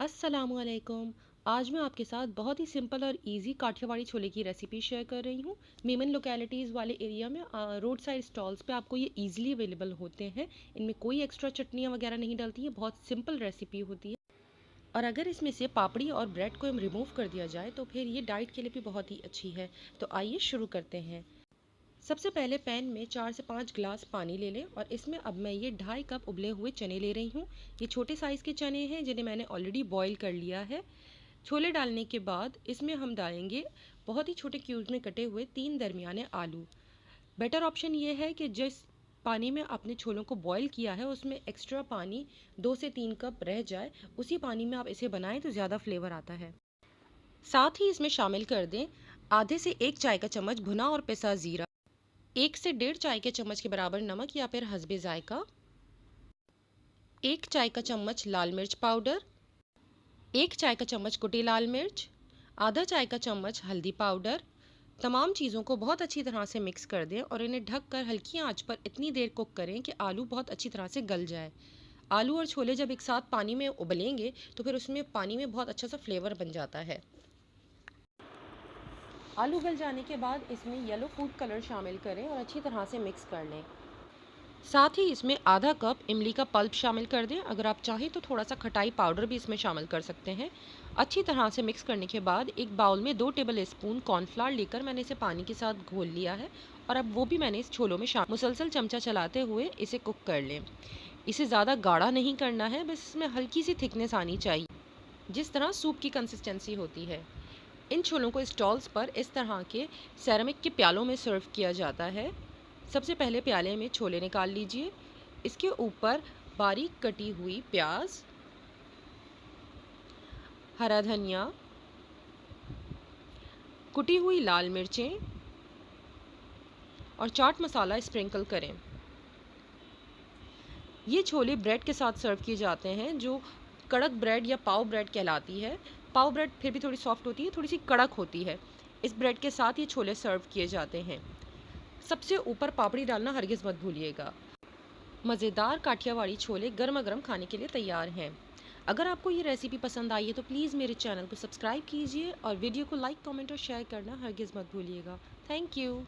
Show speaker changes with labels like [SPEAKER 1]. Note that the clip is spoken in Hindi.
[SPEAKER 1] अस्सलामुअलैकुम। आज मैं आपके साथ बहुत ही सिंपल और इजी काठियावाड़ी छोले की रेसिपी शेयर कर रही हूँ। मेमन लोकेलिटीज़ वाले एरिया में रोड साइड स्टॉल्स पे आपको ये इजीली अवेलेबल होते हैं। इनमें कोई एक्स्ट्रा चटनियाँ वगैरह नहीं डलती हैं, बहुत सिंपल रेसिपी होती है। और अगर इसमें से पापड़ी और ब्रेड को हम रिमूव कर दिया जाए तो फिर ये डाइट के लिए भी बहुत ही अच्छी है। तो आइए शुरू करते हैं। सबसे पहले पैन में 4 से 5 गिलास पानी ले लें और इसमें अब मैं ये 2.5 कप उबले हुए चने ले रही हूँ। ये छोटे साइज़ के चने हैं जिन्हें मैंने ऑलरेडी बॉईल कर लिया है। छोले डालने के बाद इसमें हम डालेंगे बहुत ही छोटे क्यूब्स में कटे हुए 3 दरमियाने आलू। बेटर ऑप्शन ये है कि जिस पानी में आपने छोलों को बॉईल किया है उसमें एक्स्ट्रा पानी 2 से 3 कप रह जाए, उसी पानी में आप इसे बनाएं तो ज़्यादा फ्लेवर आता है। साथ ही इसमें शामिल कर दें आधे से 1 चाय का चम्मच भुना और पिसा ज़ीरा, 1 से 1.5 चाय के चम्मच के बराबर नमक या फिर हस्बे जायका, 1 चाय का चम्मच लाल मिर्च पाउडर, 1 चाय का चम्मच कुटी लाल मिर्च, आधा चाय का चम्मच हल्दी पाउडर। तमाम चीज़ों को बहुत अच्छी तरह से मिक्स कर दें और इन्हें ढककर हल्की आंच पर इतनी देर कुक करें कि आलू बहुत अच्छी तरह से गल जाए। आलू और छोले जब एक साथ पानी में उबलेंगे तो फिर उसमें पानी में बहुत अच्छा सा फ्लेवर बन जाता है। आलू गल जाने के बाद इसमें येलो फूड कलर शामिल करें और अच्छी तरह से मिक्स कर लें। साथ ही इसमें आधा कप इमली का पल्प शामिल कर दें। अगर आप चाहें तो थोड़ा सा खटाई पाउडर भी इसमें शामिल कर सकते हैं। अच्छी तरह से मिक्स करने के बाद एक बाउल में 2 टेबल स्पून कॉर्नफ्लावर लेकर मैंने इसे पानी के साथ घोल लिया है और अब वो भी मैंने इस छोलों में मुसलसल चमचा चलाते हुए इसे कुक कर लें। इसे ज़्यादा गाढ़ा नहीं करना है, बस इसमें हल्की सी थिकनेस आनी चाहिए, जिस तरह सूप की कंसिस्टेंसी होती है। इन छोलों को स्टॉल्स पर इस तरह के सेरेमिक के प्यालों में सर्व किया जाता है। सबसे पहले प्याले में छोले निकाल लीजिए। इसके ऊपर बारीक कटी हुई प्याज, हरा धनिया, कुटी हुई लाल मिर्चें और चाट मसाला स्प्रिंकल करें। ये छोले ब्रेड के साथ सर्व किए जाते हैं, जो कड़क ब्रेड या पाव ब्रेड कहलाती है। पाव ब्रेड फिर भी थोड़ी सॉफ्ट होती है, थोड़ी सी कड़क होती है। इस ब्रेड के साथ ये छोले सर्व किए जाते हैं। सबसे ऊपर पापड़ी डालना हरगिज़ मत भूलिएगा। मज़ेदार काठियावाड़ी छोले गर्मा गर्म खाने के लिए तैयार हैं। अगर आपको ये रेसिपी पसंद आई है तो प्लीज़ मेरे चैनल को सब्सक्राइब कीजिए और वीडियो को लाइक, कमेंट और शेयर करना हरगिज़ मत भूलिएगा। Thank you.